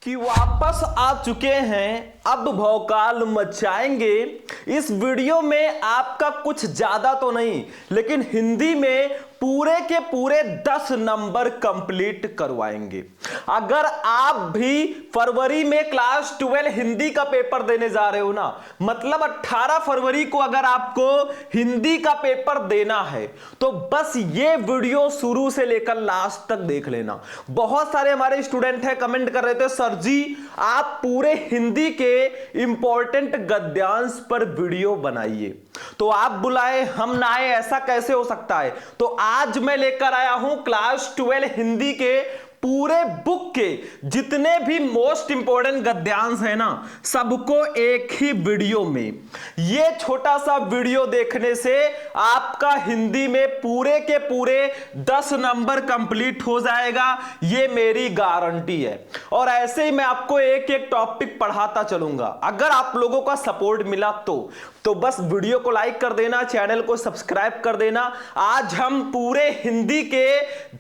कि वापस आ चुके हैं, अब भौकाल मचाएंगे। इस वीडियो में आपका कुछ ज्यादा तो नहीं, लेकिन हिंदी में पूरे के पूरे 10 नंबर कंप्लीट करवाएंगे। अगर आप भी फरवरी में क्लास 12 हिंदी का पेपर देने जा रहे हो ना, मतलब 18 फरवरी को अगर आपको हिंदी का पेपर देना है तो बस ये वीडियो शुरू से लेकर लास्ट तक देख लेना। बहुत सारे हमारे स्टूडेंट हैं, कमेंट कर रहे थे सर जी आप पूरे हिंदी के इंपॉर्टेंट गद्यांश पर वीडियो बनाइए। तो आप बुलाए हम ना आए, ऐसा कैसे हो सकता है। तो आज मैं लेकर आया हूं क्लास 12 हिंदी के पूरे बुक के जितने भी मोस्ट इंपॉर्टेंट गद्यांश है ना, सबको एक ही वीडियो में। ये छोटा सा वीडियो देखने से आपका हिंदी में पूरे के पूरे 10 नंबर कंप्लीट हो जाएगा, ये मेरी गारंटी है। और ऐसे ही मैं आपको एक एक टॉपिक पढ़ाता चलूंगा। अगर आप लोगों का सपोर्ट मिला तो बस वीडियो को लाइक कर देना, चैनल को सब्सक्राइब कर देना। आज हम पूरे हिंदी के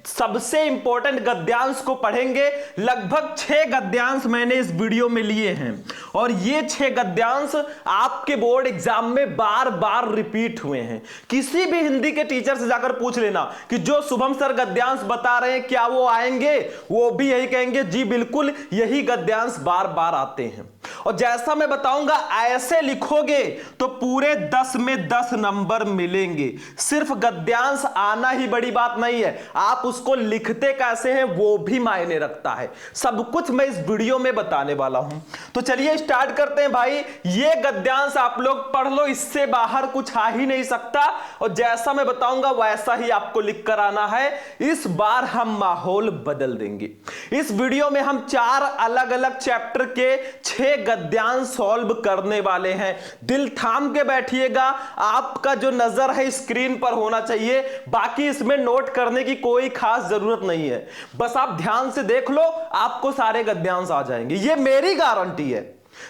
सबसे इंपॉर्टेंट गद्यांश को पढ़ेंगे। लगभग 6 गद्यांश मैंने इस वीडियो में लिए हैं और ये 6 गद्यांश आपके बोर्ड एग्जाम में बार बार रिपीट हुए हैं। किसी भी हिंदी के टीचर से जाकर पूछ लेना कि जो शुभम सर गद्यांश बता रहे हैं क्या वो आएंगे, वो भी यही कहेंगे जी बिल्कुल यही गद्यांश बार बार आते हैं। और जैसा मैं बताऊंगा ऐसे लिखोगे तो पूरे 10 में 10 नंबर मिलेंगे। सिर्फ गद्यांश आना ही बड़ी बात नहीं है, आप उसको लिखते कैसे हैं वो भी मायने रखता है। सब कुछ मैं इस वीडियो में बताने वाला हूं। तो चलिए स्टार्ट करते हैं भाई। ये गद्यांश आप लोग पढ़ लो, इससे बाहर कुछ आ ही नहीं सकता और जैसा मैं बताऊंगा वैसा ही आपको लिख कर आना है। इस बार हम माहौल बदल देंगे। इस वीडियो में हम 4 अलग अलग चैप्टर के 6 गद्यांश सॉल्व करने वाले हैं। दिल थाम के बैठिएगा, आपका जो नजर है स्क्रीन पर होना चाहिए, बाकी इसमें नोट करने की कोई खास जरूरत नहीं है। बस आप ध्यान से देख लो, आपको सारे गद्यांश आ जाएंगे, ये मेरी गारंटी है।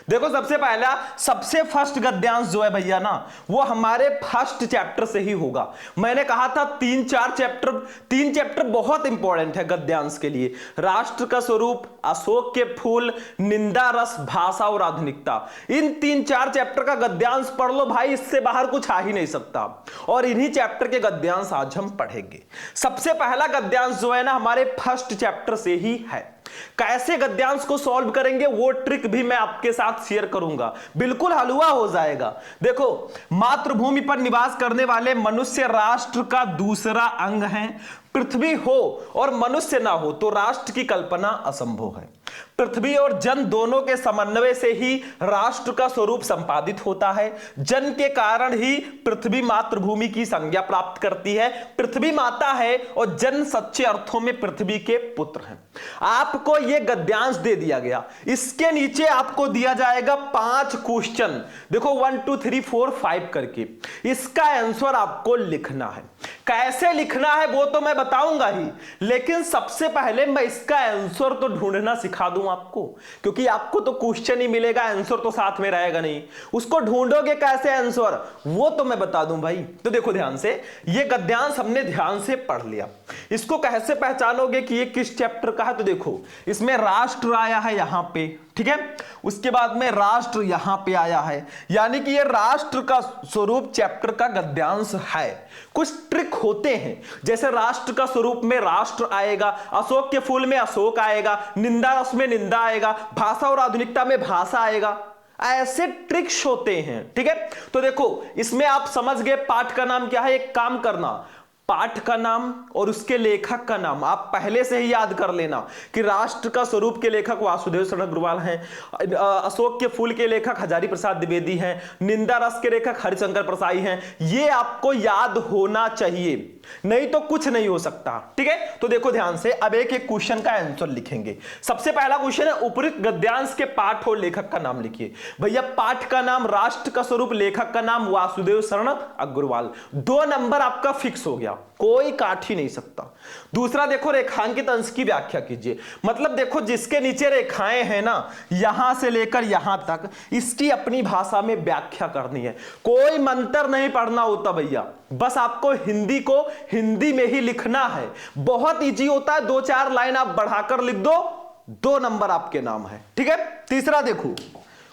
देखो सबसे फर्स्ट गद्यांश जो है भैया ना, वो हमारे फर्स्ट चैप्टर से ही होगा। मैंने कहा था 3 चैप्टर बहुत इंपॉर्टेंट है गद्यांश के लिए। राष्ट्र का स्वरूप, अशोक के फूल, निंदा रस, भाषा और आधुनिकता। इन 3-4 चैप्टर का गद्यांश पढ़ लो भाई, इससे बाहर कुछ आ ही नहीं सकता। और इन्हीं चैप्टर के गद्यांश आज हम पढ़ेंगे। सबसे पहला गद्यांश जो है ना हमारे फर्स्ट चैप्टर से ही है। कैसे गद्यांश को सॉल्व करेंगे वो ट्रिक भी मैं आपके साथ शेयर करूंगा, बिल्कुल हलवा हो जाएगा। देखो, मातृभूमि पर निवास करने वाले मनुष्य राष्ट्र का दूसरा अंग है। पृथ्वी हो और मनुष्य ना हो तो राष्ट्र की कल्पना असंभव है। पृथ्वी और जन दोनों के समन्वय से ही राष्ट्र का स्वरूप संपादित होता है। जन के कारण ही पृथ्वी मातृभूमि की संज्ञा प्राप्त करती है। पृथ्वी माता है और जन सच्चे अर्थों में पृथ्वी के पुत्र हैं। आपको यह गद्यांश दे दिया गया, इसके नीचे आपको दिया जाएगा 5 क्वेश्चन। देखो 1 2 3 4 5 करके, इसका आंसर आपको लिखना है। कैसे लिखना है वो तो मैं बताऊंगा ही, लेकिन सबसे पहले मैं इसका आंसर तो ढूंढना सिखा दूं आपको, क्योंकि आपको तो क्वेश्चन ही मिलेगा, आंसर तो साथ में रहेगा नहीं। उसको ढूंढोगे कैसे आंसर वो तो मैं बता दूं भाई। तो देखो ध्यान से, ये गद्यांश हमने ध्यान से पढ़ लिया। इसको कैसे पहचानोगे कि ये किस चैप्टर का है, तो देखो इसमें राष्ट्र आया है यहां पे, ठीक है। उसके बाद में राष्ट्र यहां पे आया है, यानी कि ये राष्ट्र का स्वरूप चैप्टर का गद्यांश है। कुछ ट्रिक होते हैं, जैसे राष्ट्र का स्वरूप में राष्ट्र आएगा, अशोक के फूल में अशोक आएगा, निंदा रस में निंदा आएगा, भाषा और आधुनिकता में भाषा आएगा। ऐसे ट्रिक्स होते हैं, ठीक है। तो देखो इसमें आप समझ गए पाठ का नाम क्या है। एक काम करना, पाठ का नाम और उसके लेखक का नाम आप पहले से ही याद कर लेना कि राष्ट्र का स्वरूप के लेखक वासुदेव शरण अग्रवाल हैं, अशोक के फूल के लेखक हजारी प्रसाद द्विवेदी हैं, निंदा रस के लेखक हरिशंकर प्रसाई हैं। ये आपको याद होना चाहिए, नहीं तो कुछ नहीं हो सकता, ठीक है। तो देखो ध्यान से, अब एक एक क्वेश्चन का आंसर लिखेंगे। सबसे पहला क्वेश्चन है, उपरोक्त गद्यांश के पाठ और लेखक का नाम लिखिए। भैया पाठ का नाम राष्ट्र का स्वरूप, लेखक का नाम वासुदेव शरण अग्रवाल। 2 नंबर आपका फिक्स हो गया, कोई काट ही नहीं सकता। दूसरा देखो, रेखांकित अंश की व्याख्या कीजिए। मतलब देखो जिसके नीचे रेखाएं हैं ना, यहां से लेकर यहां तक, इसकी अपनी भाषा में व्याख्या करनी है। कोई मंत्र नहीं पढ़ना होता भैया, बस आपको हिंदी को हिंदी में ही लिखना है। बहुत इजी होता है, 2-4 लाइन आप बढ़ाकर लिख दो, 2 नंबर आपके नाम है। ठीक है, तीसरा देखो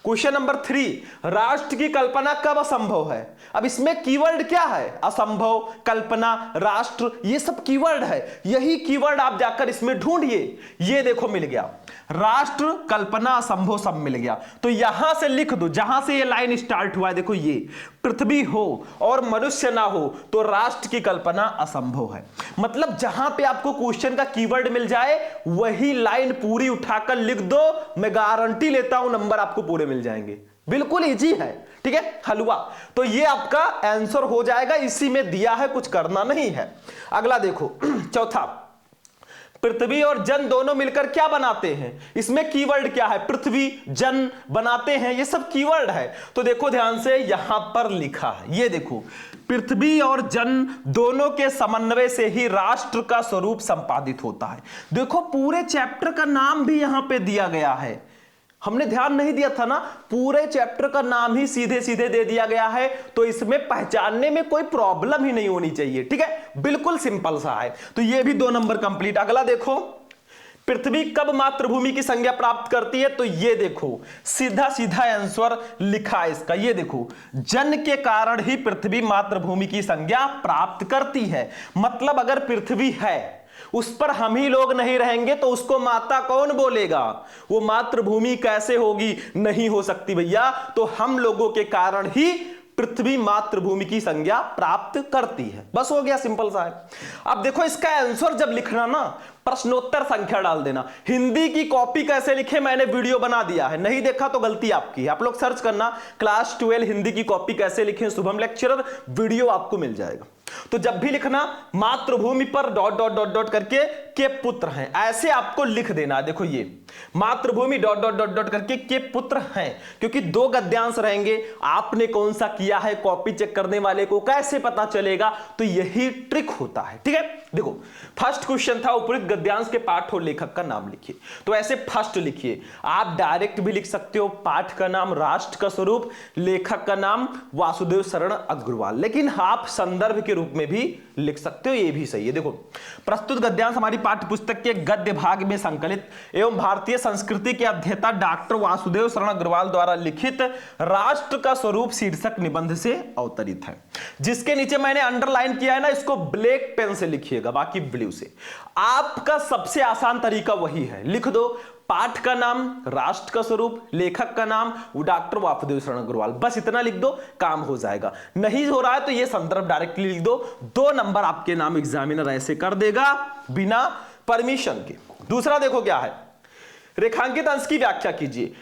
क्वेश्चन नंबर 3, राष्ट्र की कल्पना कब असंभव है। अब इसमें कीवर्ड क्या है, असंभव, कल्पना, राष्ट्र, ये सब कीवर्ड है। यही कीवर्ड आप जाकर इसमें ढूंढिए। ये देखो मिल गया, राष्ट्र, कल्पना, असंभव सब मिल गया। तो यहां से लिख दो, जहां से ये लाइन स्टार्ट हुआ है, देखो ये पृथ्वी हो और मनुष्य ना हो तो राष्ट्र की कल्पना असंभव है। मतलब जहां पे आपको क्वेश्चन का कीवर्ड मिल जाए वही लाइन पूरी उठाकर लिख दो, मैं गारंटी लेता हूं नंबर आपको पूरे मिल जाएंगे। बिल्कुल इजी है। ठीक है, हलवा। तो ये आपका आंसर हो जाएगा, इसी में दिया है, कुछ करना नहीं है। अगला देखो चौथा, पृथ्वी और जन दोनों मिलकर क्या बनाते हैं। इसमें कीवर्ड क्या है, पृथ्वी, जन, बनाते हैं, ये सब कीवर्ड है। तो देखो ध्यान से, यहां पर लिखा है, ये देखो, पृथ्वी और जन दोनों के समन्वय से ही राष्ट्र का स्वरूप संपादित होता है। देखो पूरे चैप्टर का नाम भी यहां पे दिया गया है, हमने ध्यान नहीं दिया था ना, पूरे चैप्टर का नाम ही सीधे सीधे दे दिया गया है। तो इसमें पहचानने में कोई प्रॉब्लम ही नहीं होनी चाहिए। ठीक है, बिल्कुल सिंपल सा है। तो ये भी 2 नंबर कंप्लीट। अगला देखो, पृथ्वी कब मातृभूमि की संज्ञा प्राप्त करती है। तो ये देखो सीधा सीधा आंसर लिखा है इसका, ये देखो, जन के कारण ही पृथ्वी मातृभूमि की संज्ञा प्राप्त करती है। मतलब अगर पृथ्वी है, उस पर हम ही लोग नहीं रहेंगे तो उसको माता कौन बोलेगा, वो मातृभूमि कैसे होगी, नहीं हो सकती भैया। तो हम लोगों के कारण ही पृथ्वी मातृभूमि की संज्ञा प्राप्त करती है। बस हो गया, सिंपल सा है। अब देखो इसका आंसर जब लिखना ना, प्रश्नोत्तर संख्या डाल देना। हिंदी की कॉपी कैसे लिखे मैंने वीडियो बना दिया है, नहीं देखा तो गलती आपकी है। आप लोग सर्च करना क्लास 12 हिंदी की कॉपी कैसे लिखें शुभम लेक्चरर, वीडियो आपको मिल जाएगा। तो जब भी लिखना मातृभूमि पर डॉट डॉट डॉट डॉट करके के पुत्र हैं, ऐसे आपको लिख देना। देखो ये मातृभूमि डॉट डॉट डॉट डॉट करके के पुत्र हैं, क्योंकि 2 गद्यांश रहेंगे। आपने कौन सा किया है, कॉपी चेक करने वाले को कैसे पता चलेगा, तो यही ट्रिक होता है। ठीक है, देखो फर्स्ट क्वेश्चन था उपयुक्त गद्यांश के पाठ और लेखक का नाम लिखिए। तो ऐसे फर्स्ट लिखिए, आप डायरेक्ट भी लिख सकते हो, पाठ का नाम राष्ट्र का स्वरूप, लेखक का नाम वासुदेव शरण अग्रवाल, लेकिन आप संदर्भ के रूप में भी लिख सकते हो, ये भी सही है। देखो प्रस्तुत गद्यांश हमारी पाठ्य पुस्तक के गद्य भाग में संकलित एवं भारतीय संस्कृति के अध्येता डॉक्टर वासुदेव शरण अग्रवाल द्वारा लिखित राष्ट्र का स्वरूप शीर्षक निबंध से अवतरित है। जिसके नीचे मैंने अंडरलाइन किया है ना, इसको ब्लैक पेन से लिखिएगा, बाकी ब्लू से। आपका सबसे आसान तरीका वही है, लिख दो पाठ का नाम, राष्ट्र का स्वरूप, लेखक का नाम डॉक्टर वासुदेव शरण अग्रवाल, बस इतना लिख दो, काम हो जाएगा। नहीं हो रहा है तो ये संदर्भ डायरेक्टली लिख दो, 2 नंबर आपके नाम एग्जामिनर ऐसे कर देगा बिना परमिशन के। दूसरा देखो क्या है, रेखांकित अंश की व्याख्या कीजिए।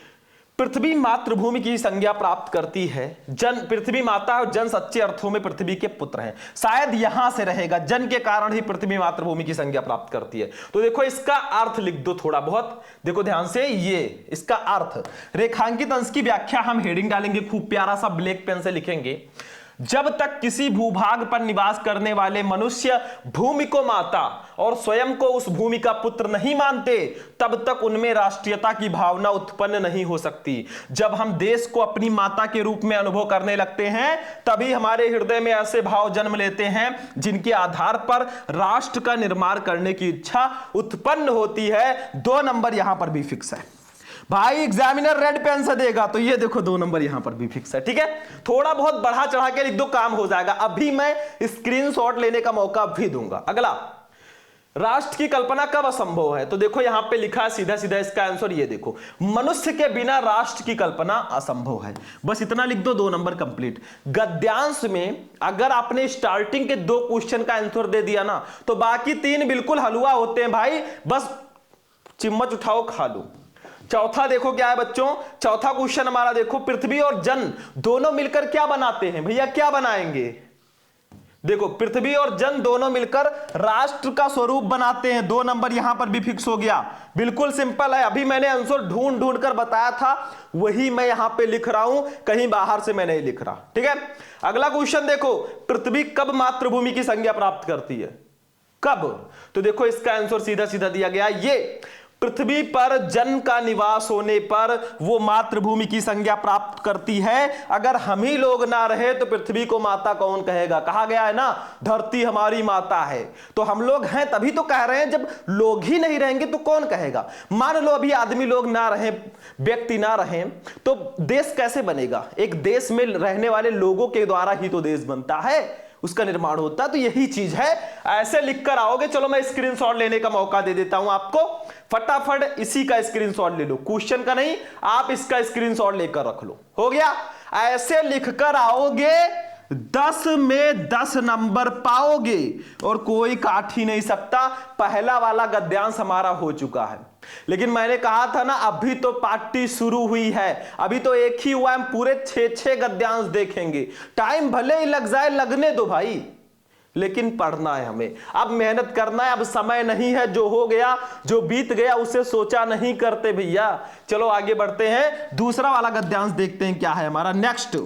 पृथ्वी मातृभूमि की संज्ञा प्राप्त करती है, जन, पृथ्वी माता और जन सच्चे अर्थों में पृथ्वी के पुत्र हैं। शायद यहां से रहेगा, जन के कारण ही पृथ्वी मातृभूमि की संज्ञा प्राप्त करती है। तो देखो इसका अर्थ लिख दो थोड़ा बहुत, देखो ध्यान से, ये इसका अर्थ, रेखांकित अंश की व्याख्या हम हेडिंग डालेंगे, खूब प्यारा सा ब्लैक पेन से लिखेंगे। जब तक किसी भूभाग पर निवास करने वाले मनुष्य भूमि को माता और स्वयं को उस भूमि का पुत्र नहीं मानते, तब तक उनमें राष्ट्रीयता की भावना उत्पन्न नहीं हो सकती। जब हम देश को अपनी माता के रूप में अनुभव करने लगते हैं, तभी हमारे हृदय में ऐसे भाव जन्म लेते हैं जिनके आधार पर राष्ट्र का निर्माण करने की इच्छा उत्पन्न होती है। 2 नंबर यहां पर भी फिक्स है भाई, एग्जामिनर रेड पेन से देगा तो ये देखो 2 नंबर यहां पर भी फिक्स है। ठीक है, थोड़ा बहुत बढ़ा चढ़ा के लिख दो, काम हो जाएगा। अभी मैं स्क्रीनशॉट लेने का मौका भी दूंगा। अगला, राष्ट्र की कल्पना कब असंभव है। तो देखो यहां पे लिखा है सीधा सीधा इसका आंसर, ये देखो, मनुष्य के बिना राष्ट्र की कल्पना असंभव है। बस इतना लिख दो, 2 नंबर कंप्लीट। गद्यांश में अगर आपने स्टार्टिंग के 2 क्वेश्चन का आंसर दे दिया ना, तो बाकी 3 बिल्कुल हलवा होते हैं भाई, बस चिम्मच उठाओ खा लो। चौथा देखो क्या है बच्चों, चौथा क्वेश्चन हमारा देखो, पृथ्वी और जन दोनों मिलकर क्या बनाते हैं। भैया क्या बनाएंगे, देखो पृथ्वी और जन दोनों मिलकर राष्ट्र का स्वरूप बनाते हैं। 2 नंबर यहां पर भी फिक्स हो गया, बिल्कुल सिंपल है। अभी मैंने आंसर ढूंढ ढूंढ कर बताया था, वही मैं यहां पे लिख रहा हूं, कहीं बाहर से मैं नहीं लिख रहा। ठीक है, अगला क्वेश्चन देखो, पृथ्वी कब मातृभूमि की संज्ञा प्राप्त करती है, कब। तो देखो इसका आंसर सीधा सीधा दिया गया, ये पृथ्वी पर जन का निवास होने पर वो मातृभूमि की संज्ञा प्राप्त करती है। अगर हम ही लोग ना रहे तो पृथ्वी को माता कौन कहेगा? कहा गया है ना, धरती हमारी माता है। तो हम लोग हैं तभी तो कह रहे हैं, जब लोग ही नहीं रहेंगे तो कौन कहेगा? मान लो अभी आदमी लोग ना रहे, व्यक्ति ना रहे, तो देश कैसे बनेगा? एक देश में रहने वाले लोगों के द्वारा ही तो देश बनता है, उसका निर्माण होता है। तो यही चीज है, ऐसे लिखकर आओगे। चलो मैं स्क्रीनशॉट लेने का मौका दे देता हूं आपको, फटाफट इसी का स्क्रीनशॉट ले लो, क्वेश्चन का नहीं, आप इसका स्क्रीनशॉट लेकर रख लो। हो गया? ऐसे लिखकर आओगे 10 में 10 नंबर पाओगे और कोई काट ही नहीं सकता। पहला वाला गद्यांश हमारा हो चुका है, लेकिन मैंने कहा था ना, अभी तो पार्टी शुरू हुई है, अभी तो एक ही हुआ, हम पूरे 6 गद्यांश देखेंगे। टाइम भले ही लग जाए, लगने दो भाई, लेकिन पढ़ना है हमें, अब मेहनत करना है। अब समय नहीं है, जो हो गया, जो बीत गया उसे सोचा नहीं करते भैया। चलो आगे बढ़ते हैं, दूसरा वाला गद्यांश देखते हैं क्या है हमारा नेक्स्ट।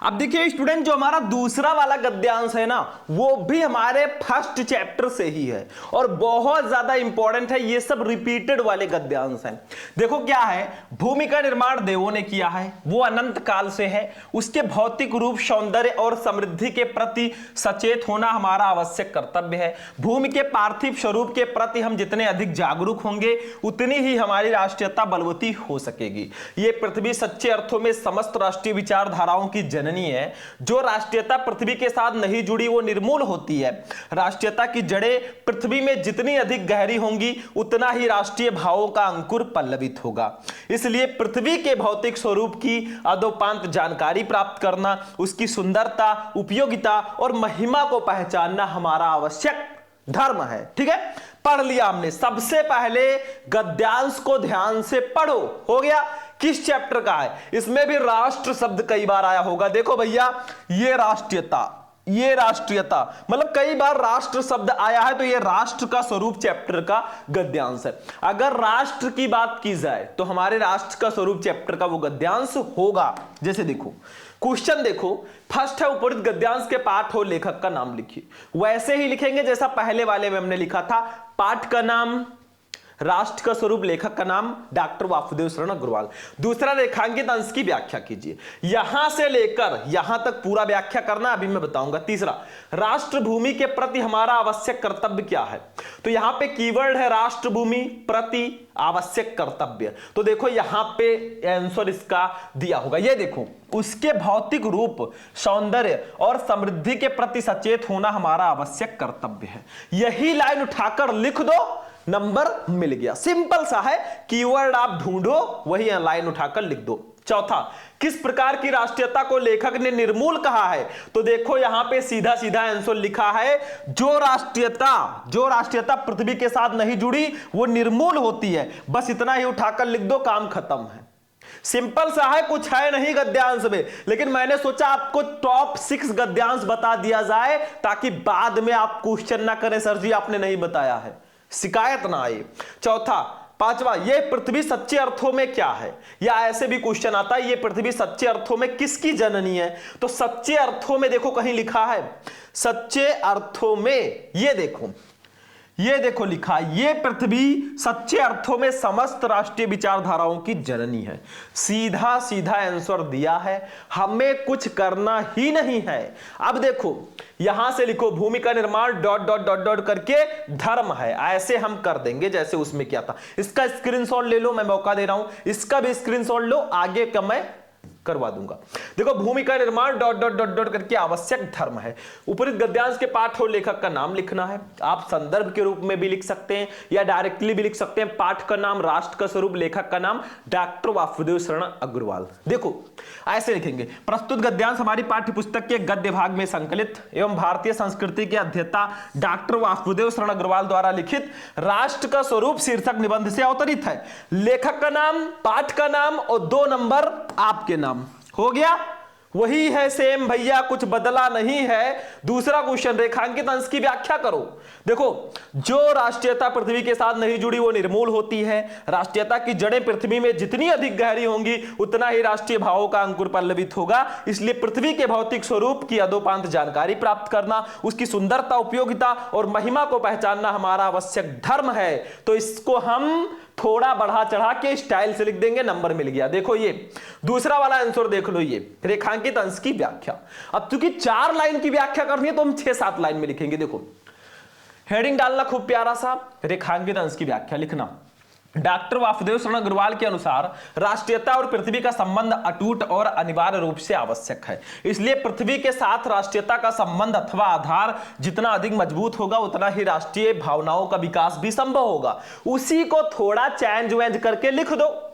अब देखिए स्टूडेंट, जो हमारा दूसरा वाला गद्यांश है ना, वो भी हमारे फर्स्ट चैप्टर से ही है और बहुत ज्यादा इंपॉर्टेंट है। ये सब रिपीटेड वाले गद्यांश हैं। देखो क्या है, भूमि का निर्माण देवों ने किया है, वो अनंत काल से है। उसके भौतिक रूप, सौंदर्य और समृद्धि के प्रति सचेत होना हमारा आवश्यक कर्तव्य है। भूमि के पार्थिव स्वरूप के प्रति हम जितने अधिक जागरूक होंगे, उतनी ही हमारी राष्ट्रीयता बलवती हो सकेगी। ये पृथ्वी सच्चे अर्थों में समस्त राष्ट्रीय विचारधाराओं की जननी है। जो राष्ट्रीयता पृथ्वी के साथ नहीं जुड़ी वो निर्मूल होती है। राष्ट्रीयता की जड़ें पृथ्वी में जितनी अधिक गहरी होंगी, उतना ही राष्ट्रीय भावों का अंकुर पल्लवित होगा। इसलिए पृथ्वी के भौतिक स्वरूप की अदोपांत जानकारी प्राप्त करना, उसकी सुंदरता, उपयोगिता और महिमा को पहचानना हमारा आवश्यक धर्म है। ठीक है, पढ़ लिया हमने। सबसे पहले गद्यांश को ध्यान से पढ़ो। हो गया? किस चैप्टर का है? इसमें भी राष्ट्र शब्द कई बार आया होगा। देखो भैया, ये राष्ट्रीयता, ये राष्ट्रीयता, मतलब कई बार राष्ट्र शब्द आया है, तो ये राष्ट्र का स्वरूप चैप्टर का गद्यांश है। अगर राष्ट्र की बात की जाए तो हमारे राष्ट्र का स्वरूप चैप्टर का वो गद्यांश होगा। जैसे देखो क्वेश्चन, देखो फर्स्ट है उपरोक्त गद्यांश के पाठ हो लेखक का नाम लिखिए। वैसे ही लिखेंगे जैसा पहले वाले में हमने लिखा था। पाठ का नाम, राष्ट्र का स्वरूप, लेखक का नाम डॉक्टर वासुदेव शरण अग्रवाल। दूसरा, रेखांकित अंश की व्याख्या कीजिए। यहां से लेकर यहां तक पूरा व्याख्या करना, अभी मैं बताऊंगा। तीसरा, राष्ट्र भूमि के प्रति हमारा आवश्यक कर्तव्य क्या है? तो यहां पे कीवर्ड है राष्ट्र भूमि प्रति आवश्यक कर्तव्य। तो देखो यहां पे आंसर इसका दिया होगा, ये देखो, उसके भौतिक रूप, सौंदर्य और समृद्धि के प्रति सचेत होना हमारा आवश्यक कर्तव्य है। यही लाइन उठाकर लिख दो, नंबर मिल गया। सिंपल सा है, कीवर्ड आप ढूंढो, वही लाइन उठाकर लिख दो। चौथा, किस प्रकार की राष्ट्रीयता को लेखक ने निर्मूल कहा है? तो देखो यहां पे सीधा सीधा आंसर लिखा है, जो राष्ट्रीयता पृथ्वी के साथ नहीं जुड़ी वो निर्मूल होती है। बस इतना ही उठाकर लिख दो, काम खत्म है। सिंपल सा है, कुछ है नहीं गद्यांश में, लेकिन मैंने सोचा आपको टॉप 6 गद्यांश बता दिया जाए, ताकि बाद में आप क्वेश्चन ना करें, सर जी आपने नहीं बताया है, शिकायत ना आए। चौथा, पांचवा, ये पृथ्वी सच्चे अर्थों में क्या है? या ऐसे भी क्वेश्चन आता है, ये पृथ्वी सच्चे अर्थों में किसकी जननी है? तो सच्चे अर्थों में देखो कहीं लिखा है, सच्चे अर्थों में, ये देखो लिखा, ये पृथ्वी सच्चे अर्थों में समस्त राष्ट्रीय विचारधाराओं की जननी है। सीधा सीधा आंसर दिया है, हमें कुछ करना ही नहीं है। अब देखो यहां से लिखो, भूमि का निर्माण डॉट डॉट डॉट डॉट करके धर्म है, ऐसे हम कर देंगे जैसे उसमें क्या था। इसका स्क्रीनशॉट ले लो, मैं मौका दे रहा हूं, इसका भी स्क्रीनशॉट लो, आगे का मैं करवा दूंगा। देखो, भूमि का निर्माण डॉट डॉट डॉट डॉट करके आवश्यक धर्म है। उपरोक्त गद्यांश के पाठ और लेखक का नाम लिखना है। आप संदर्भ के रूप में भी लिख सकते हैं या डायरेक्टली भी लिख सकते हैं। पाठ का नाम, राष्ट्र का स्वरूप, लेखक का नाम डॉक्टर वासुदेव शरण अग्रवाल। देखो ऐसे लिखेंगे, प्रस्तुत गद्यांश हमारी पाठ्य पुस्तक के गद्य भाग में संकलित एवं भारतीय संस्कृति के अध्येता डॉक्टर वासुदेव शरण अग्रवाल द्वारा लिखित राष्ट्र का स्वरूप शीर्षक निबंध से अवतरित है। लेखक का नाम, पाठ का नाम और 2 नंबर आपके नाम। हो गया? वही है सेम भैया, कुछ बदला नहीं है। दूसरा क्वेश्चन, रेखांकित अंश की व्याख्या करो। देखो, जो राष्ट्रीयता पृथ्वी के साथ नहीं जुड़ी वो निर्मूल होती है। राष्ट्रीयता की जड़ें पृथ्वी में जितनी अधिक गहरी होंगी, उतना ही राष्ट्रीय भावों का अंकुर पल्लवित होगा। इसलिए पृथ्वी के भौतिक स्वरूप की अदोपांत जानकारी प्राप्त करना, उसकी सुंदरता, उपयोगिता और महिमा को पहचानना हमारा आवश्यक धर्म है। तो इसको हम थोड़ा बढ़ा चढ़ा के स्टाइल से लिख देंगे, नंबर मिल गया। देखो ये दूसरा वाला आंसर देख लो, ये रेखांकित अंश की व्याख्या। अब चूंकि 4 लाइन की व्याख्या करनी है तो हम 6-7 लाइन में लिखेंगे। देखो हेडिंग डालना खूब प्यारा सा, रेखांकित अंश की व्याख्या लिखना। डॉक्टर वासुदेव शरण अग्रवाल के अनुसार राष्ट्रीयता और पृथ्वी का संबंध अटूट और अनिवार्य रूप से आवश्यक है। इसलिए पृथ्वी के साथ राष्ट्रीयता का संबंध अथवा आधार जितना अधिक मजबूत होगा उतना ही राष्ट्रीय भावनाओं का विकास भी संभव होगा। उसी को थोड़ा चेंज वेंज करके लिख दो।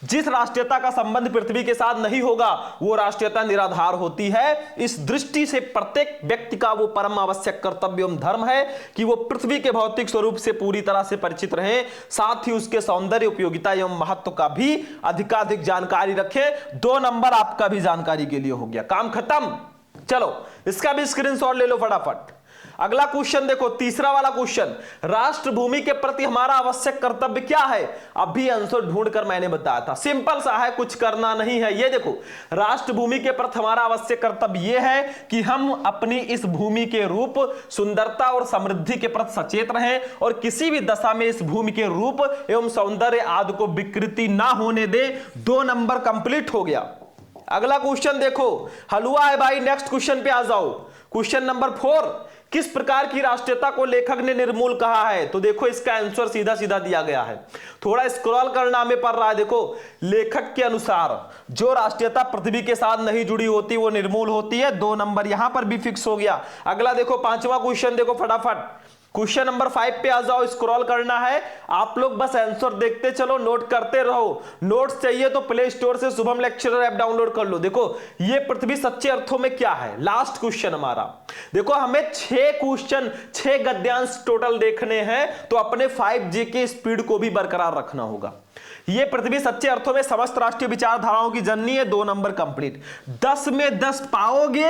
जिस राष्ट्रीयता का संबंध पृथ्वी के साथ नहीं होगा वो राष्ट्रीयता निराधार होती है। इस दृष्टि से प्रत्येक व्यक्ति का वो परम आवश्यक कर्तव्य एवं धर्म है कि वो पृथ्वी के भौतिक स्वरूप से पूरी तरह से परिचित रहे, साथ ही उसके सौंदर्य, उपयोगिता एवं महत्व का भी अधिकाधिक जानकारी रखे। 2 नंबर आपका भी जानकारी के लिए हो गया, काम खत्म। चलो इसका भी स्क्रीनशॉट ले लो फटाफट। अगला क्वेश्चन देखो, तीसरा वाला क्वेश्चन, राष्ट्र भूमि के प्रति हमारा आवश्यक कर्तव्य क्या है? अभी आंसर ढूंढकर मैंने बताया था, सिंपल सा है, कुछ करना नहीं है। ये देखो राष्ट्र भूमि के प्रति हमारा आवश्यक कर्तव्य यह है कि हम अपनी इस भूमि के रूप, सुंदरता और समृद्धि के प्रति सचेत रहें और किसी भी दशा में इस भूमि के रूप एवं सौंदर्य आदि को विकृति ना होने दे। 2 नंबर कंप्लीट हो गया। अगला क्वेश्चन देखो, हलवा है भाई, नेक्स्ट क्वेश्चन पे आ जाओ। क्वेश्चन नंबर 4, किस प्रकार की राष्ट्रीयता को लेखक ने निर्मूल कहा है? तो देखो इसका आंसर सीधा सीधा दिया गया है, थोड़ा स्क्रॉल करना हमें पड़ रहा है। देखो लेखक के अनुसार जो राष्ट्रीयता पृथ्वी के साथ नहीं जुड़ी होती वो निर्मूल होती है। 2 नंबर यहां पर भी फिक्स हो गया। अगला देखो 5वां क्वेश्चन देखो फटाफट, क्वेश्चन नंबर 5 पे आ जाओ, स्क्रॉल करना है। आप लोग बस आंसर देखते चलो, नोट करते रहो। नोट्स चाहिए तो प्ले स्टोर से शुभम लेक्चरर ऐप डाउनलोड कर लो। देखो ये पृथ्वी सच्चे अर्थों में क्या है, लास्ट क्वेश्चन हमारा। देखो हमें 6 क्वेश्चन, 6 गद्यांश टोटल देखने हैं, तो अपने 5G की स्पीड को भी बरकरार रखना होगा। ये पृथ्वी सच्चे अर्थों में समस्त राष्ट्रीय विचारधाराओं की जननी है। 2 नंबर कंप्लीट। 10 में 10 पाओगे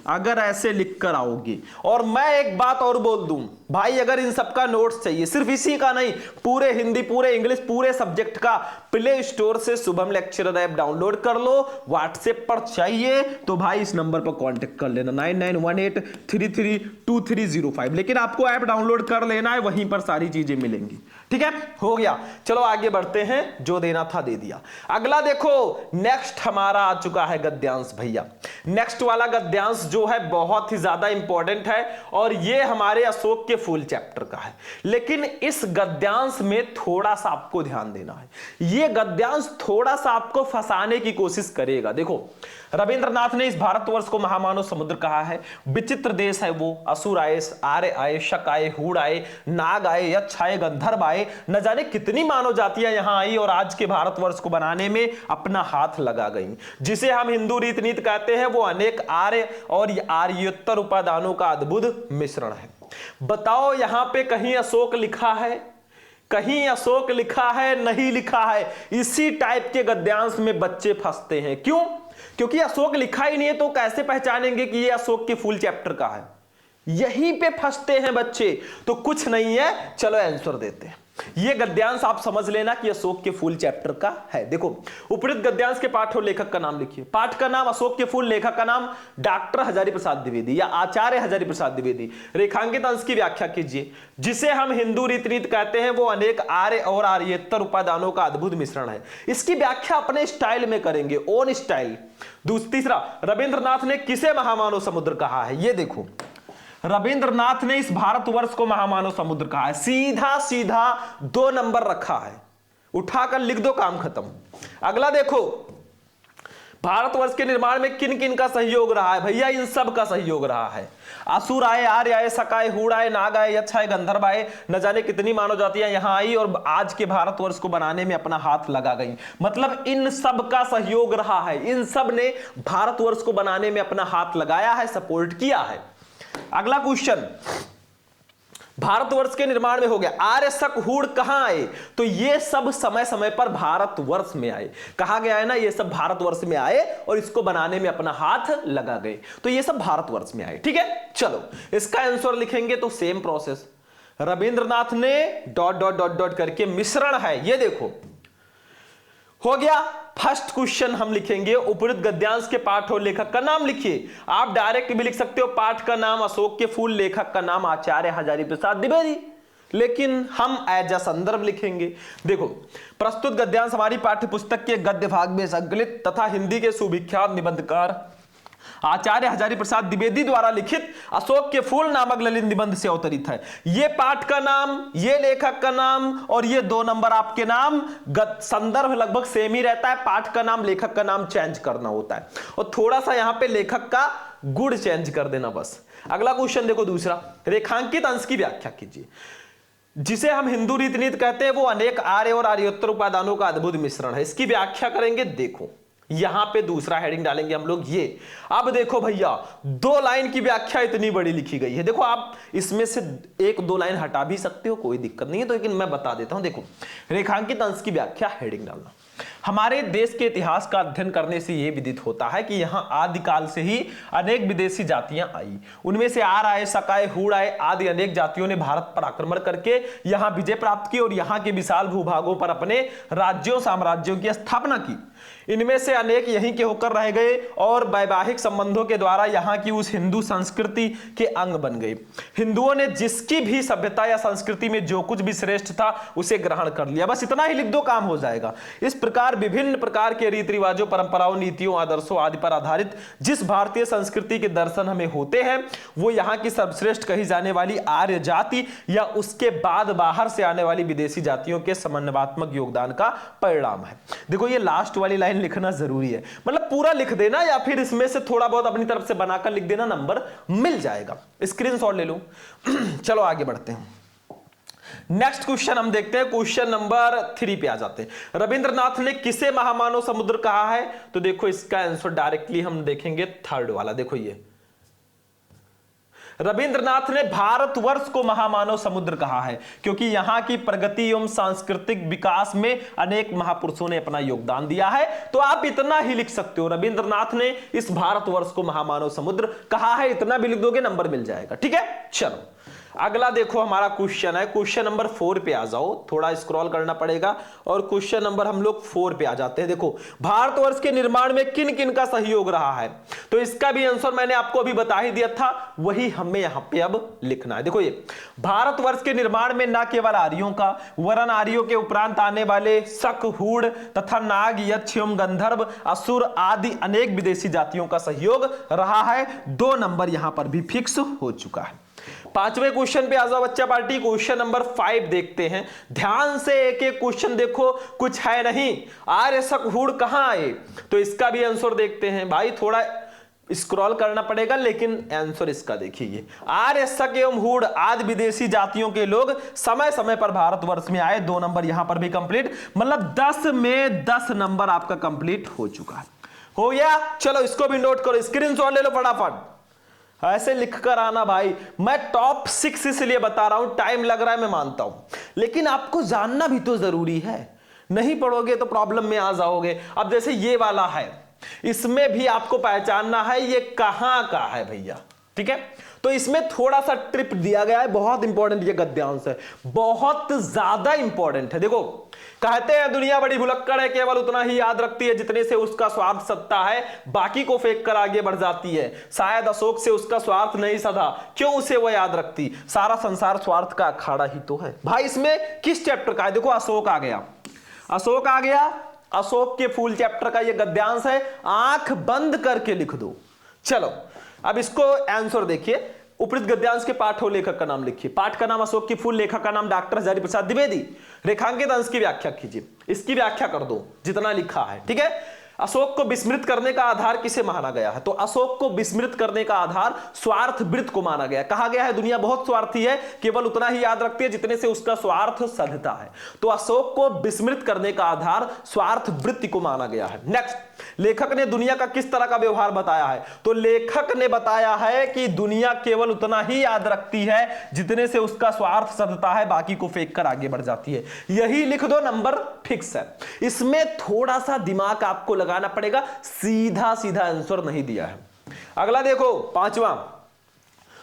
अगर ऐसे लिख कर आओगे। और मैं एक बात और बोल दूं भाई, अगर इन सबका नोट्स चाहिए, सिर्फ इसी का नहीं, पूरे हिंदी, पूरे इंग्लिश, पूरे सब्जेक्ट का, प्ले स्टोर से शुभम लेक्चरर ऐप डाउनलोड कर लो। व्हाट्सएप पर चाहिए तो भाई इस नंबर पर कांटेक्ट कर लेना, 9918332305। लेकिन आपको ऐप डाउनलोड कर लेना है, वहीं पर सारी चीजें मिलेंगी। ठीक है, हो गया। चलो आगे बढ़ते हैं, जो देना था दे दिया। अगला देखो, नेक्स्ट हमारा आ चुका है गद्यांश भैया। नेक्स्ट वाला गद्यांश जो है बहुत ही ज्यादा इंपॉर्टेंट है और ये हमारे अशोक के फूल चैप्टर का है। लेकिन इस गद्यांश में थोड़ा सा आपको ध्यान देना है। ये गद्यांश थोड़ा सा आपको फंसाने की कोशिश करेगा। देखो रविंद्रनाथ ने इस भारतवर्ष को महामानव समुद्र कहा है। विचित्र देश है वो, असुर आए, आर्य आए, शक आए, हूड़ आए, नाग आए, यक्ष आए, गंधर्व आए, न जाने कितनी मानव जातियां यहां आई और आज के भारतवर्ष को बनाने में अपना हाथ लगा गई। जिसे हम हिंदू रीत नीति कहते हैं वो अनेक आर्य और आर्योत्तर उपादानों का अद्भुत मिश्रण है। बताओ यहां पे कहीं अशोक लिखा है? कहीं अशोक लिखा है? नहीं लिखा है। इसी टाइप के गद्यांश में बच्चे फंसते हैं। क्यों? क्योंकि अशोक लिखा ही नहीं है, तो कैसे पहचानेंगे कि ये अशोक के फूल चैप्टर का है? यहीं पे फंसते हैं बच्चे। तो कुछ नहीं है, चलो आंसर देते हैं। ये गद्यांश आप समझ लेना कि अशोक के फूल चैप्टर का है। देखो उपरोक्त गद्यांश के पाठ और लेखक का नाम लिखिए। पाठ का नाम अशोक के फूल, लेखक का नाम डॉक्टर हजारी प्रसाद द्विवेदी या आचार्य हजारी प्रसाद द्विवेदी। रेखांकित अंश की व्याख्या कीजिए। जिसे हम हिंदू रीत नीति कहते हैं वो अनेक आर्य और आर्येतर उपादानों का अद्भुत मिश्रण है। इसकी व्याख्या अपने स्टाइल में करेंगे, ओन स्टाइल। तीसरा, रविंद्रनाथ ने किसे महामानव समुद्र कहा है? ये देखो रविंद्रनाथ ने इस भारतवर्ष को महामानव समुद्र कहा है। सीधा सीधा 2 नंबर रखा है, उठाकर लिख दो, काम खत्म। अगला देखो, भारतवर्ष के निर्माण में किन किन का सहयोग रहा है? भैया इन सब का सहयोग रहा है। असुर आए, आर्य आए, शक आए, हूड़ आए, नाग आए, यक्ष आए, गंधर्व आए, न जाने कितनी मानव जातियां यहां आई और आज के भारतवर्ष को बनाने में अपना हाथ लगा गई। मतलब इन सब का सहयोग रहा है। इन सब ने भारतवर्ष को बनाने में अपना हाथ लगाया है, सपोर्ट किया है। अगला क्वेश्चन, भारतवर्ष के निर्माण में हो गया। आर्य, शक, हूड़ कहां आए? तो ये सब समय समय पर भारतवर्ष में आए। कहा गया है ना, ये सब भारतवर्ष में आए और इसको बनाने में अपना हाथ लगा गए। तो ये सब भारतवर्ष में आए। ठीक है, चलो इसका आंसर लिखेंगे तो सेम प्रोसेस। रविंद्रनाथ ने डॉट डॉट डॉट डॉट करके मिश्रण है, ये देखो हो गया। फर्स्ट क्वेश्चन हम लिखेंगे, उपरोक्त गद्यांश के पाठ और लेखक का नाम लिखिए। आप डायरेक्ट भी लिख सकते हो, पाठ का नाम अशोक के फूल, लेखक का नाम आचार्य हजारी प्रसाद द्विवेदी। लेकिन हम एज अ संदर्भ लिखेंगे। देखो, प्रस्तुत गद्यांश हमारी पाठ्य पुस्तक के गद्य भाग में संकलित तथा हिंदी के सुविख्यात निबंधकार आचार्य हजारी प्रसाद द्विवेदी द्वारा लिखित अशोक के फूल नामक ललित निबंध से अवतरित है। ये पाठ का नाम, ये लेखक का नाम और ये 2 नंबर आपके नाम, संदर्भ लगभग सेम ही रहता है। पाठ का नाम, लेखक का नाम चेंज करना होता है और थोड़ा सा यहां पे लेखक का गुण चेंज कर देना बस। अगला क्वेश्चन देखो, दूसरा, रेखांकित अंश की व्याख्या कीजिए। जिसे हम हिंदू रीतिनीति कहते हैं वो अनेक आर्य और आर्योत्तर उपादानों का अद्भुत मिश्रण है। इसकी व्याख्या करेंगे। देखो, यहां पे दूसरा हेडिंग डालेंगे हम लोग ये। अब देखो भैया, 2 लाइन की व्याख्या इतनी बड़ी लिखी गई है। देखो, आप इसमें से 1-2 लाइन हटा भी सकते हो, कोई दिक्कत नहीं है, तो लेकिन मैं बता देता हूं। देखो, रेखांकित अंश की व्याख्या, हेडिंग डालना। हमारे देश के इतिहास का अध्ययन करने से यह विदित होता है कि यहां आदिकाल से ही अनेक विदेशी जातियां आई। उनमें से आर्य आए, शक आए, हूण आए आदि अनेक जातियों ने भारत पर आक्रमण करके यहां विजय प्राप्त की और यहां के विशाल भूभागों पर अपने राज्यों साम्राज्यों की स्थापना की। इनमें से अनेक यहीं के होकर रह गए और वैवाहिक संबंधों के द्वारा यहां की उस हिंदू संस्कृति के अंग बन गए। हिंदुओं ने जिसकी भी सभ्यता या संस्कृति में जो कुछ भी श्रेष्ठ था उसे ग्रहण कर लिया। बस इतना ही लिख दो, काम हो जाएगा। इस प्रकार विभिन्न प्रकार के रीति रिवाजों, परंपराओं, नीतियों, आदर्शों आदि पर आधारित जिस भारतीय संस्कृति के दर्शन हमें होते हैं वो यहाँ की सर्वश्रेष्ठ कही जाने वाली आर्य जाति या उसके बाद बाहर से आने वाली विदेशी जातियों के समन्वयात्मक योगदान का परिणाम है। देखो, ये लास्ट वाली लाइन लिखना जरूरी है, मतलब पूरा लिख देना या फिर इसमें से थोड़ा बहुत अपनी तरफ से बनाकर लिख देना, नंबर मिल जाएगा। स्क्रीनशॉट ले लो। चलो आगे बढ़ते हैं। नेक्स्ट क्वेश्चन हम देखते हैं, क्वेश्चन नंबर 3 पे आ जाते हैं। रविंद्रनाथ ने किसे महामानव समुद्र कहा है? तो देखो, इसका आंसर डायरेक्टली हम देखेंगे 3rd वाला। देखो, ये रविंद्रनाथ ने भारतवर्ष को महामानव समुद्र कहा है क्योंकि यहां की प्रगति एवं सांस्कृतिक विकास में अनेक महापुरुषों ने अपना योगदान दिया है। तो आप इतना ही लिख सकते हो, रविंद्रनाथ ने इस भारतवर्ष को महामानव समुद्र कहा है। इतना भी लिख दोगे, नंबर मिल जाएगा। ठीक है, चलो अगला देखो हमारा क्वेश्चन है, क्वेश्चन नंबर 4 पे आ जाओ। थोड़ा स्क्रॉल करना पड़ेगा और क्वेश्चन नंबर हम लोग 4 पे आ जाते हैं। देखो, भारतवर्ष के निर्माण में किन किन का सहयोग रहा है? तो इसका भी आंसर मैंने आपको अभी बता ही दिया था, वही हमें यहां पे अब लिखना है। देखो, ये भारतवर्ष के निर्माण में न केवल आर्यों का, वरन आर्यों के उपरांत आने वाले शक, हूण तथा नाग, यक्ष एवं गंधर्व, असुर आदि अनेक विदेशी जातियों का सहयोग रहा है। 2 नंबर यहां पर भी फिक्स हो चुका है। 5वें क्वेश्चन पे आ जाओ बच्चा पार्टी। क्वेश्चन नंबर 5 देखते हैं। ध्यान से एक एक क्वेश्चन देखो, कुछ है नहीं। आर्य, शक, हूण कहां आए? तो इसका भी आंसर देखते हैं। भाई थोड़ा स्क्रॉल करना पड़ेगा, लेकिन आंसर इसका देखिए। आर्य, शक एवं हूण आदि विदेशी जातियों के लोग समय समय पर भारतवर्ष में आए। 2 नंबर यहां पर भी कंप्लीट, मतलब 10 में 10 नंबर आपका कंप्लीट हो चुका है। हो गया? चलो इसको भी नोट करो, स्क्रीनशॉट ले लो फटाफट। ऐसे लिख कर आना भाई। मैं टॉप 6 इसलिए बता रहा हूं, टाइम लग रहा है मैं मानता हूं, लेकिन आपको जानना भी तो जरूरी है। नहीं पढ़ोगे तो प्रॉब्लम में आ जाओगे। अब जैसे ये वाला है, इसमें भी आपको पहचानना है ये कहां का है भैया। ठीक है, तो इसमें थोड़ा सा ट्रिप दिया गया है, बहुत इंपॉर्टेंट ये गद्यांश है, बहुत ज्यादा इंपॉर्टेंट है। देखो, कहते हैं दुनिया बड़ी भुलक्कड़ है, केवल उतना ही याद रखती है जितने से उसका स्वार्थ सत्ता है, बाकी को फेंक कर आगे बढ़ जाती है। शायद अशोक से उसका स्वार्थ नहीं सधा, क्यों उसे वह याद रखती? सारा संसार स्वार्थ का अखाड़ा ही तो है। भाई इसमें किस चैप्टर का है? देखो, अशोक आ गया, अशोक आ गया, अशोक के फूल चैप्टर का ये गद्यांश है। आंख बंद करके लिख दो। चलो अब इसको आंसर देखिए। उपयुक्त गद्यांश के पाठ और लेखक का नाम लिखिए। पाठ का नाम अशोक की फूल, लेखक का नाम डॉक्टर हजारी प्रसाद द्विवेदी। रेखांकित अंश की व्याख्या कीजिए। इसकी व्याख्या कर दो जितना लिखा है। ठीक है, अशोक को विस्मृत करने का आधार किसे माना गया है? तो अशोक को विस्मृत करने का आधार स्वार्थवृत्त को माना गया। कहा गया है दुनिया बहुत स्वार्थी है, केवल उतना ही याद रखती है जितने से उसका स्वार्थ सधता है। तो अशोक को विस्मृत करने का आधार स्वार्थवृत्ति को माना गया है। नेक्स्ट, लेखक ने दुनिया का किस तरह का व्यवहार बताया है? तो लेखक ने बताया है कि दुनिया केवल उतना ही याद रखती है जितने से उसका स्वार्थ सधता है, बाकी को फेंक कर आगे बढ़ जाती है। यही लिख दो, नंबर फिक्स है। इसमें थोड़ा सा दिमाग आपको लगाना पड़ेगा, सीधा सीधा आंसर नहीं दिया है। अगला देखो, 5वां,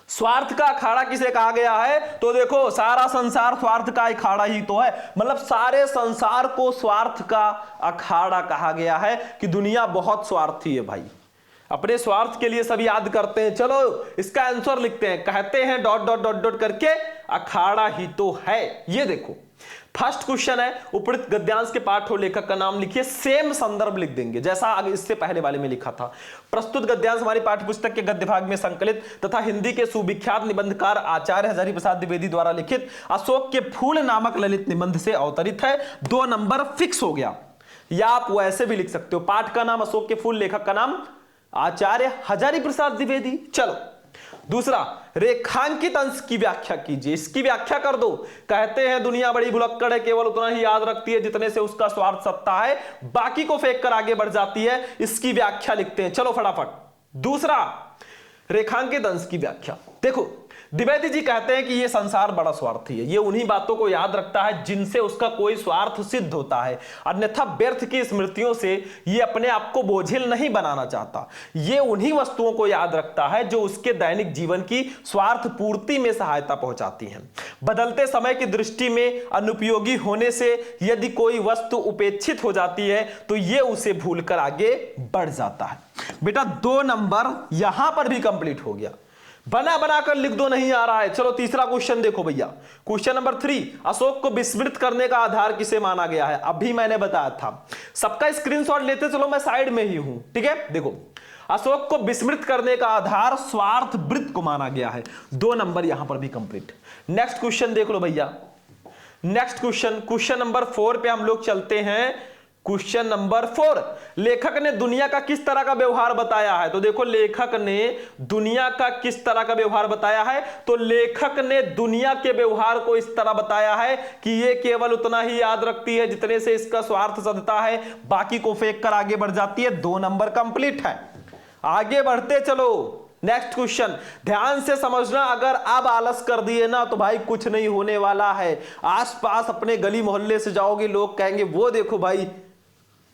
स्वार्थ का अखाड़ा किसे कहा गया है? तो देखो, सारा संसार स्वार्थ का अखाड़ा ही तो है, मतलब सारे संसार को स्वार्थ का अखाड़ा कहा गया है कि दुनिया बहुत स्वार्थी है भाई। अपने स्वार्थ के लिए सब याद करते हैं। चलो इसका आंसर लिखते हैं, कहते हैं डॉट डॉट डॉट डॉट करके अखाड़ा ही तो है। ये देखो फर्स्ट क्वेश्चन है, उपयुक्त गद्यांश के पाठ और लेखक का नाम लिखिए, सेम संदर्भ लिख देंगे जैसा आगे इससे पहले वाले में लिखा था। प्रस्तुत गद्यांश हमारी पाठ्यपुस्तक के गद्य भाग में संकलित तथा हिंदी के सुविख्यात निबंधकार आचार्य हजारी प्रसाद द्विवेदी द्वारा लिखित अशोक के फूल नामक ललित निबंध से अवतरित है। 2 नंबर फिक्स हो गया, या आप वैसे भी लिख सकते हो, पाठ का नाम अशोक के फूल, लेखक का नाम आचार्य हजारी प्रसाद द्विवेदी। चलो दूसरा, रेखांकित अंश की व्याख्या कीजिए, इसकी व्याख्या कर दो। कहते हैं दुनिया बड़ी भुलक्कड़ है, केवल उतना ही याद रखती है जितने से उसका स्वार्थ सत्ता है, बाकी को फेंक कर आगे बढ़ जाती है। इसकी व्याख्या लिखते हैं, चलो फटाफट। दूसरा, रेखांकित अंश की व्याख्या देखो, द्विवेदी जी कहते हैं कि यह संसार बड़ा स्वार्थी है, ये उन्हीं बातों को याद रखता है जिनसे उसका कोई स्वार्थ सिद्ध होता है, अन्यथा व्यर्थ की स्मृतियों से ये अपने आप को बोझिल नहीं बनाना चाहता। ये उन्हीं वस्तुओं को याद रखता है जो उसके दैनिक जीवन की स्वार्थ पूर्ति में सहायता पहुंचाती हैं। बदलते समय की दृष्टि में अनुपयोगी होने से यदि कोई वस्तु उपेक्षित हो जाती है तो ये उसे भूलकर आगे बढ़ जाता है। बेटा 2 नंबर यहां पर भी कंप्लीट हो गया, बना बनाकर लिख दो, नहीं आ रहा है। चलो तीसरा क्वेश्चन देखो भैया, क्वेश्चन नंबर 3, अशोक को विस्मृत करने का आधार किसे माना गया है? अभी मैंने बताया था, सबका स्क्रीनशॉट लेते चलो, मैं साइड में ही हूं, ठीक है। देखो अशोक को विस्मृत करने का आधार स्वार्थ वृत्त को माना गया है। 2 नंबर यहां पर भी कंप्लीट। नेक्स्ट क्वेश्चन देख लो भैया, नेक्स्ट क्वेश्चन, क्वेश्चन नंबर 4 पे हम लोग चलते हैं। क्वेश्चन नंबर 4, लेखक ने दुनिया का किस तरह का व्यवहार बताया है? तो देखो लेखक ने दुनिया का किस तरह का व्यवहार बताया है, तो लेखक ने दुनिया के व्यवहार को इस तरह बताया है कि ये केवल उतना ही याद रखती है जितने से इसका स्वार्थ सधता है, बाकी को फेंक कर आगे बढ़ जाती है। 2 नंबर कंप्लीट है। आगे बढ़ते चलो, नेक्स्ट क्वेश्चन ध्यान से समझना, अगर अब आलस कर दिए ना तो भाई कुछ नहीं होने वाला है। आसपास अपने गली मोहल्ले से जाओगे, लोग कहेंगे वो देखो भाई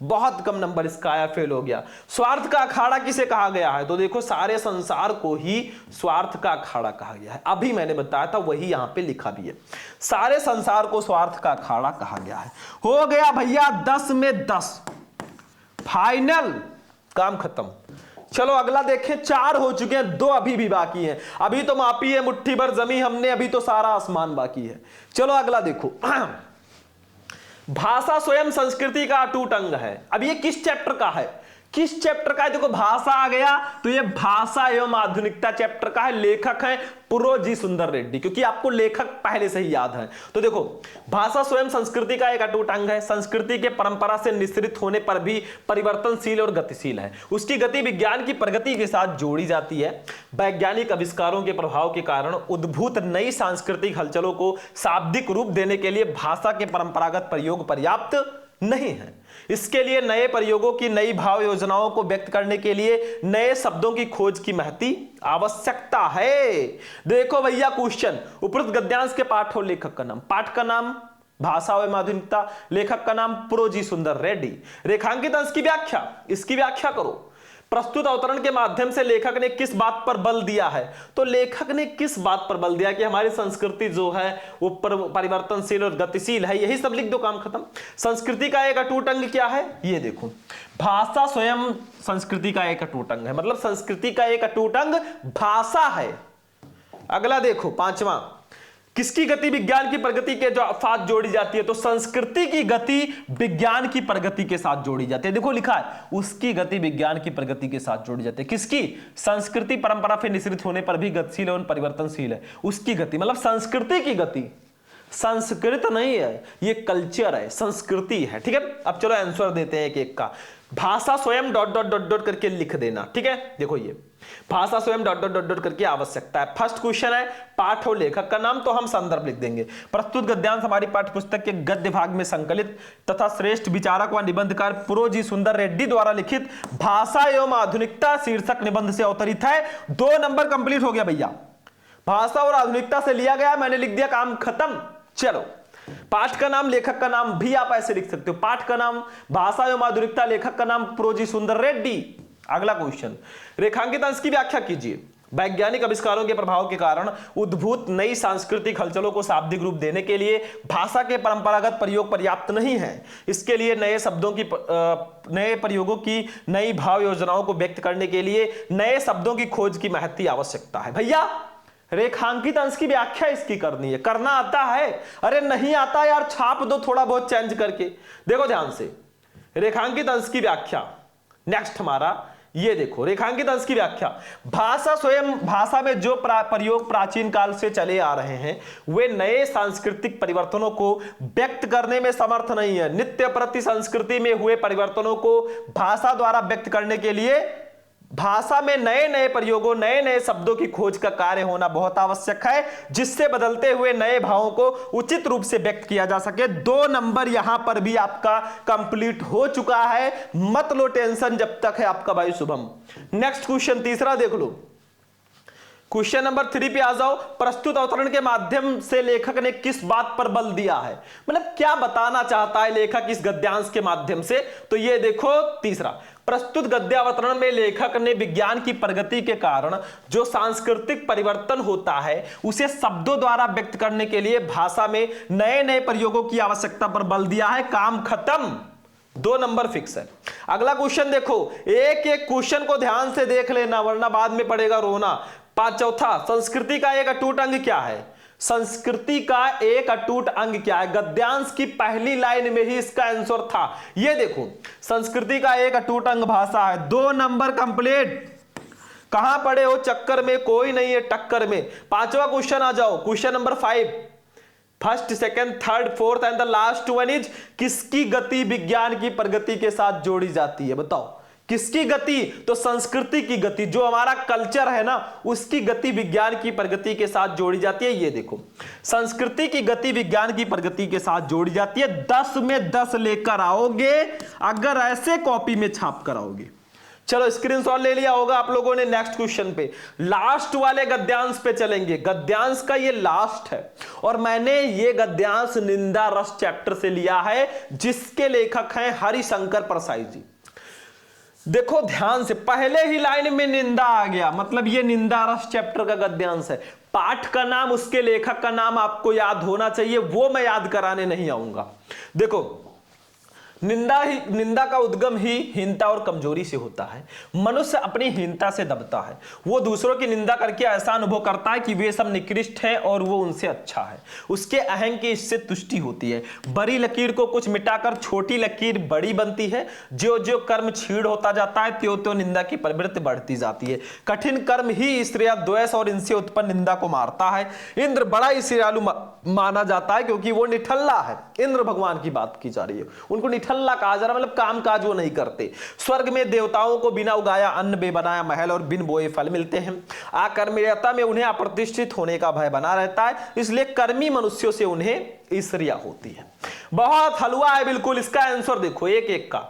बहुत कम नंबर इसका आया, फेल हो गया। स्वार्थ का अखाड़ा किसे कहा गया है? तो देखो सारे संसार को ही स्वार्थ का अखाड़ा कहा गया है, अभी मैंने बताया था, वही यहां पे लिखा भी है, सारे संसार को स्वार्थ का अखाड़ा कहा गया है। हो गया भैया 10 में 10, फाइनल, काम खत्म। चलो अगला देखें, 4 हो चुके हैं, 2 अभी भी बाकी हैं। अभी तो मापी है मुट्ठी भर जमी हमने, अभी तो सारा आसमान बाकी है। चलो अगला देखो, भाषा स्वयं संस्कृति का अटूट अंग है। अब ये किस चैप्टर का है? किस चैप्टर का है? देखो भाषा आ गया तो ये भाषा एवं आधुनिकता चैप्टर का है। लेखक है पुरोजी सुंदर रेड्डी, क्योंकि आपको लेखक पहले से ही याद है। तो देखो भाषा स्वयं संस्कृति का एक अटूट अंग है, संस्कृति के परंपरा से निःसृत होने पर भी परिवर्तनशील और गतिशील है। उसकी गति विज्ञान की प्रगति के साथ जोड़ी जाती है। वैज्ञानिक आविष्कारों के प्रभाव के कारण उद्भूत नई सांस्कृतिक हलचलों को शाब्दिक रूप देने के लिए भाषा के परंपरागत प्रयोग पर्याप्त नहीं है। इसके लिए नए प्रयोगों की, नई भाव योजनाओं को व्यक्त करने के लिए नए शब्दों की खोज की महती आवश्यकता है। देखो भैया क्वेश्चन, उपयुक्त गद्यांश के पाठ और लेखक का नाम, पाठ का नाम भाषा एवं आधुनिकता, लेखक का नाम पुरोजी सुंदर रेड्डी। रेखांकित अंश की व्याख्या, इसकी व्याख्या करो। प्रस्तुत अवतरण के माध्यम से लेखक ने किस बात पर बल दिया है? तो लेखक ने किस बात पर बल दिया कि हमारी संस्कृति जो है वो परिवर्तनशील और गतिशील है, यही सब लिख दो, काम खत्म। संस्कृति का एक अटूट अंग क्या है? ये देखो, भाषा स्वयं संस्कृति का एक अटूट अंग है, मतलब संस्कृति का एक अटूट अंग भाषा है। अगला देखो 5वां, किसकी गति विज्ञान की प्रगति के साथ जोड़ी जाती है? तो संस्कृति की गति विज्ञान की प्रगति के साथ जोड़ी जाती है। देखो लिखा है उसकी गति विज्ञान की प्रगति के साथ जोड़ी जाती है। किसकी? संस्कृति परंपरा से निःसृत होने पर भी गतिशील एवं परिवर्तनशील है, उसकी गति, मतलब संस्कृति की गति। संस्कृत नहीं है, ये कल्चर है, संस्कृति है, ठीक है। अब चलो आंसर देते हैं एक एक का। भाषा स्वयं डॉट डॉट डॉट डॉट करके लिख देना, ठीक है। देखो ये भाषा स्वयं डॉट डॉट डॉट डॉट करके आवश्यकता है। फर्स्ट क्वेश्चन है पाठ और लेखक का नाम, तो हम संदर्भ लिख देंगे। प्रस्तुत गद्यांश हमारी पाठ्यपुस्तक के गद्य भाग में संकलित तथा श्रेष्ठ विचारक व निबंधकार पुरोजी सुंदर रेड्डी द्वारा लिखित भाषा एवं आधुनिकता शीर्षक निबंध से अवतरित है। 2 नंबर कंप्लीट हो गया भैया, भाषा और आधुनिकता से लिया गया, मैंने लिख दिया, काम खत्म। चलो पाठ का नाम, लेखक का नाम भी आप ऐसे लिख सकते हो, पाठ का नाम भाषा एवं आधुनिकता, लेखक का नाम पुरोजी सुंदर रेड्डी। अगला क्वेश्चन, रेखांकित अंश की व्याख्या कीजिए। वैज्ञानिक आविष्कारों के प्रभाव के कारण उद्भूत नई सांस्कृतिक हलचलों को शाब्दिक रूप देने के लिए भाषा के परंपरागत प्रयोग पर्याप्त नहीं है। इसके लिए नए शब्दों की नए प्रयोगों की नई भाव योजनाओं को व्यक्त करने के लिए नए शब्दों की खोज की महती आवश्यकता है। भैया रेखांकित अंश की व्याख्या इसकी करनी है, करना आता है? अरे नहीं आता यार, छाप दो थोड़ा बहुत चेंज करके। देखो ध्यान से, रेखांकित अंश की व्याख्या नेक्स्ट हमारा ये देखो, रेखांकित अंश की व्याख्या। भाषा स्वयं, भाषा में जो प्रयोग प्राचीन काल से चले आ रहे हैं वे नए सांस्कृतिक परिवर्तनों को व्यक्त करने में समर्थ नहीं है। नित्य प्रति संस्कृति में हुए परिवर्तनों को भाषा द्वारा व्यक्त करने के लिए भाषा में नए नए प्रयोगों, नए नए शब्दों की खोज का कार्य होना बहुत आवश्यक है, जिससे बदलते हुए नए भावों को उचित रूप से व्यक्त किया जा सके। 2 नंबर यहां पर भी आपका कंप्लीट हो चुका है, मत लो टेंशन जब तक है आपका भाई शुभम। नेक्स्ट क्वेश्चन तीसरा देख लो। क्वेश्चन नंबर 3 पे आ जाओ। प्रस्तुत अवतरण के माध्यम से लेखक ने किस बात पर बल दिया है, मतलब क्या बताना चाहता है लेखक इस गद्यांश के माध्यम से? तो ये देखो तीसरा, प्रस्तुत गद्यावतरण में लेखक ने विज्ञान की प्रगति के कारण जो सांस्कृतिक परिवर्तन होता है उसे शब्दों द्वारा व्यक्त करने के लिए भाषा में नए नए प्रयोगों की आवश्यकता पर बल दिया है। काम खत्म, 2 नंबर फिक्स है। अगला क्वेश्चन देखो, एक एक क्वेश्चन को ध्यान से देख लेना वरना बाद में पड़ेगा रोना। चौथा, संस्कृति का एक अटूट अंग क्या है? संस्कृति का एक अटूट अंग क्या है? गद्यांश की पहली लाइन में ही इसका आंसर था। ये देखो, संस्कृति का एक अटूट अंग भाषा है। 2 नंबर कंप्लीट। कहां पड़े हो चक्कर में? कोई नहीं है टक्कर में। 5वां क्वेश्चन आ जाओ, question number 5। First, second, third, fourth and the last one is, किसकी गति विज्ञान की प्रगति के साथ जोड़ी जाती है? बताओ किसकी गति? तो संस्कृति की गति, जो हमारा कल्चर है ना उसकी गति विज्ञान की प्रगति के साथ जोड़ी जाती है। ये देखो, संस्कृति की गति विज्ञान की प्रगति के साथ जोड़ी जाती है। 10 में 10 लेकर आओगे अगर ऐसे कॉपी में छाप कर आओगे। चलो स्क्रीनशॉट ले लिया होगा आप लोगों ने। नेक्स्ट क्वेश्चन पे, लास्ट वाले गद्यांश पे चलेंगे। गद्यांश का ये लास्ट है और मैंने ये गद्यांश निंदा रस चैप्टर से लिया है, जिसके लेखक हैं हरिशंकर परसाई जी। देखो ध्यान से, पहले ही लाइन में निंदा आ गया, मतलब ये निंदा रस चैप्टर का गद्यांश है। पाठ का नाम, उसके लेखक का नाम आपको याद होना चाहिए, वो मैं याद कराने नहीं आऊंगा। देखो, निंदा का उद्गम ही हीनता और कमजोरी से होता है। मनुष्य अपनी हीनता से दबता है, वो दूसरों की निंदा करके ऐसा अनुभव करता है कि वे सब निकृष्ट हैं और वो उनसे अच्छा है। उसके अहं की इससे तुष्टि होती है। बड़ी लकीर को कुछ मिटाकर छोटी लकीर बड़ी बनती है। जो जो कर्म छीड़ होता जाता है त्यों त्यों निंदा की प्रवृत्ति बढ़ती जाती है। कठिन कर्म ही ईर्ष्या, द्वेष और इनसे उत्पन्न निंदा को मारता है। इंद्र बड़ा ईर्ष्यालु माना जाता है क्योंकि वो निठल्ला है। इंद्र भगवान की बात की जा रही है, उनको निठल्ला कहा जा रहा, मतलब काम काज वो नहीं करते। स्वर्ग में देवताओं को बिना उगाया अन्न, बे बनाया महल और बिन बोए फल मिलते हैं। आकर्मण्यता में उन्हें अप्रतिष्ठित होने का भय बना रहता है, इसलिए कर्मी मनुष्यों से उन्हें ईर्ष्या होती है। बहुत हलवा है बिल्कुल। इसका आंसर देखो एक एक का।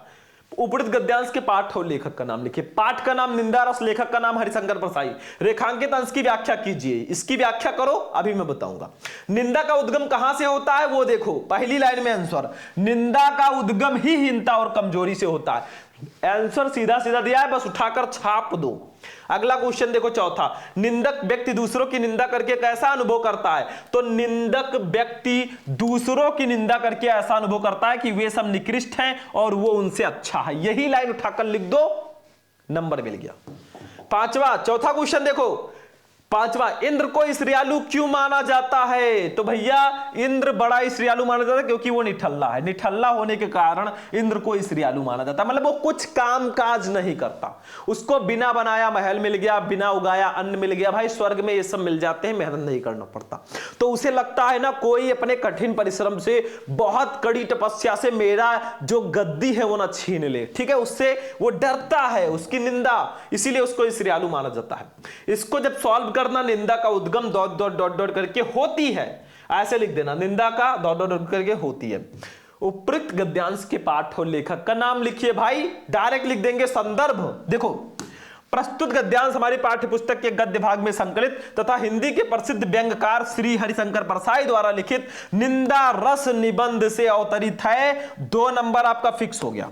उपरोक्त गद्यांश के पाठ और लेखक का नाम लिखिए। पाठ का नाम निंदा रस, लेखक का नाम हरिशंकर परसाई। रेखांकित अंश की व्याख्या कीजिए। इसकी व्याख्या करो, अभी मैं बताऊंगा। निंदा का उद्गम कहां से होता है वो देखो, पहली लाइन में आंसर, निंदा का उद्गम ही हीनता और कमजोरी से होता है। आंसर सीधा सीधा दिया है, बस उठाकर छाप दो। अगला क्वेश्चन देखो चौथा, निंदक व्यक्ति दूसरों की निंदा करके कैसा अनुभव करता है? तो निंदक व्यक्ति दूसरों की निंदा करके ऐसा अनुभव करता है कि वे सब निकृष्ट हैं और वो उनसे अच्छा है। यही लाइन उठाकर लिख दो, नंबर मिल गया। चौथा क्वेश्चन देखो, 5वां, इंद्र को ईर्ष्यालु क्यों माना जाता है? तो भैया इंद्र बड़ा ईर्ष्यालु माना जाता है क्योंकि वो निठल्ला है। निठल्ला होने के कारण इंद्र को ईर्ष्यालु माना जाता है, मतलब वो कुछ काम काज नहीं करता। उसको बिना बनाया महल मिल गया, बिना उगाया अन्न मिल गया। भाई स्वर्ग में ये सब मिल जाते हैं, मेहनत नहीं करना पड़ता। तो उसे लगता है ना कोई अपने कठिन परिश्रम से, बहुत कड़ी तपस्या से मेरा जो गद्दी है वो ना छीन ले, ठीक है, उससे वो डरता है, उसकी निंदा, इसीलिए उसको ईर्ष्यालु माना जाता है। इसको जब सॉल्व करना, निंदा का उद्गम डॉट डॉट डॉट डॉट करके होती है, ऐसे लिख देना, निंदा का डॉट डॉट डॉट करके होती है। उपयुक्त गद्यांश के पाठ और लेखक का नाम लिखिए भाई, डायरेक्ट लिख देंगे संदर्भ। देखो, प्रस्तुत गद्यांश हमारी पाठ्य पुस्तक के गद्य भाग में संकलित तथा हिंदी के प्रसिद्ध व्यंग्यकार श्री हरिशंकर परसाई द्वारा लिखित निंदा रस निबंध से अवतरित है। 2 नंबर आपका फिक्स हो गया।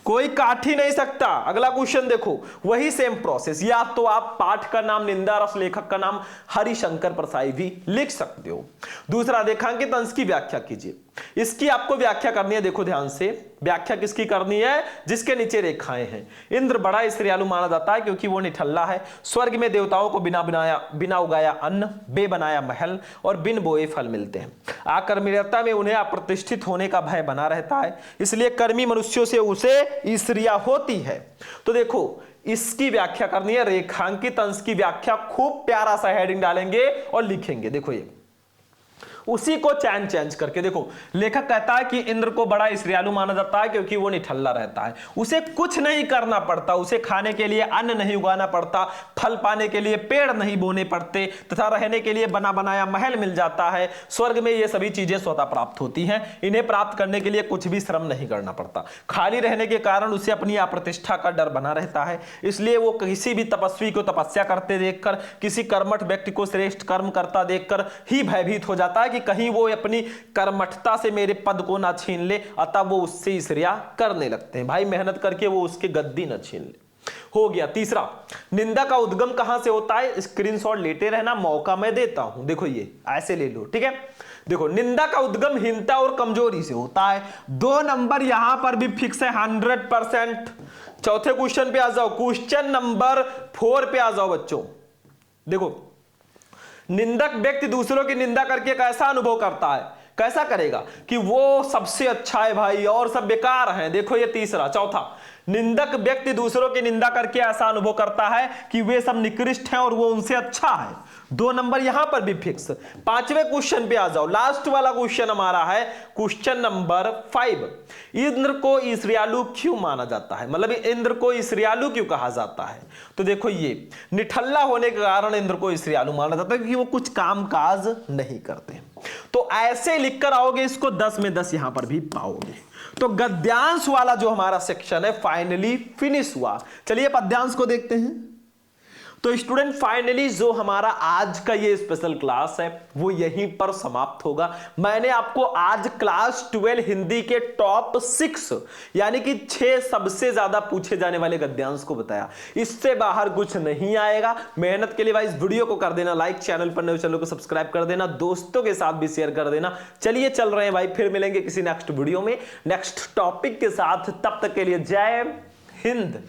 कोई काट ही नहीं सकता। अगला क्वेश्चन देखो, वही सेम प्रोसेस, या तो आप पाठ का नाम निंदा रस, लेखक का नाम हरिशंकर परसाई भी लिख सकते हो। दूसरा, रेखांकित अंश की व्याख्या कीजिए। इसकी आपको व्याख्या करनी है, देखो ध्यान से, व्याख्या किसकी करनी है? जिसके नीचे रेखाएं हैं। इंद्र बड़ा ईश्वरियालु माना जाता है क्योंकि वो निठल्ला है। स्वर्ग में देवताओं को बिना उगाया अन्न, बे बनाया महल और बिन बोए फल मिलते हैं। आकर्मण्यता में उन्हें अप्रतिष्ठित होने का भय बना रहता है, इसलिए कर्मी मनुष्यों से उसे ईर्ष्या होती है। तो देखो, इसकी व्याख्या करनी है, रेखांकित अंश की व्याख्या। खूब प्यारा सा हेडिंग डालेंगे और लिखेंगे। देखो ये उसी को चेंज करके देखो, लेखक कहता है कि इंद्र को बड़ा ईर्ष्यालु माना जाता है क्योंकि वो निठल्ला रहता है। उसे कुछ नहीं करना पड़ता, उसे खाने के लिए अन्न नहीं उगाना पड़ता, फल पाने के लिए पेड़ नहीं बोने पड़ते, तथा रहने के लिए बना बनाया महल मिल जाता है। स्वर्ग में ये सभी चीजें स्वतः प्राप्त होती हैं, इन्हें प्राप्त करने के लिए कुछ भी श्रम नहीं करना पड़ता। खाली रहने के कारण उसे अपनी अप्रतिष्ठा का डर बना रहता है, इसलिए वो किसी भी तपस्वी को तपस्या करते देखकर, किसी कर्मठ व्यक्ति को श्रेष्ठ कर्म करता देखकर ही भयभीत हो जाता है कि कहीं वो अपनी कर्मठता से मेरे पद को ना छीन ले, अतः वो उससे ईर्ष्या करने लगते हैं। भाई मेहनत करके वो उसके गद्दी ना छीन ले। हो गया। तीसरा, निंदा का उद्गम कहां से होता है? स्क्रीनशॉट लेते रहना, मौका मैं देता हूं। देखो ये ऐसे ले लो, ठीक है। देखो, निंदा का उद्गम हीनता और कमजोरी से होता है। 2 नंबर यहां पर भी फिक्स है 100%। चौथे क्वेश्चन पे आ जाओ, क्वेश्चन नंबर 4 पे आ जाओ बच्चों। देखो, निंदक व्यक्ति दूसरों की निंदा करके कैसा अनुभव करता है? कैसा करेगा कि वो सबसे अच्छा है भाई और सब बेकार हैं। देखो ये तीसरा। चौथा, निंदक व्यक्ति दूसरों की निंदा करके ऐसा अनुभव करता है कि वे सब निकृष्ट हैं और वो उनसे अच्छा है। 2 नंबर यहां पर भी फिक्स। 5वें क्वेश्चन पे आ जाओ, लास्ट वाला क्वेश्चन हमारा है क्वेश्चन नंबर 5। इंद्र को ईर्ष्यालु क्यों माना जाता है? मतलब इंद्र को ईर्ष्यालु क्यों कहा जाता है? तो देखो, ये निठल्ला होने के कारण इंद्र को ईर्ष्यालु माना जाता है क्योंकि वो कुछ काम काज नहीं करते। तो ऐसे लिखकर आओगे, इसको 10 में 10 यहां पर भी पाओगे। तो गद्यांश वाला जो हमारा सेक्शन है फाइनली फिनिश हुआ। चलिए पद्यांश को देखते हैं। तो स्टूडेंट, फाइनली जो हमारा आज का ये स्पेशल क्लास है वो यहीं पर समाप्त होगा। मैंने आपको आज क्लास 12 हिंदी के टॉप 6 यानी कि 6 सबसे ज्यादा पूछे जाने वाले गद्यांश को बताया। इससे बाहर कुछ नहीं आएगा। मेहनत के लिए भाई इस वीडियो को कर देना लाइक, चैनल पर नए चैनल को सब्सक्राइब कर देना, दोस्तों के साथ भी शेयर कर देना। चलिए चल रहे हैं भाई, फिर मिलेंगे किसी नेक्स्ट वीडियो में नेक्स्ट टॉपिक के साथ। तब तक के लिए जय हिंद।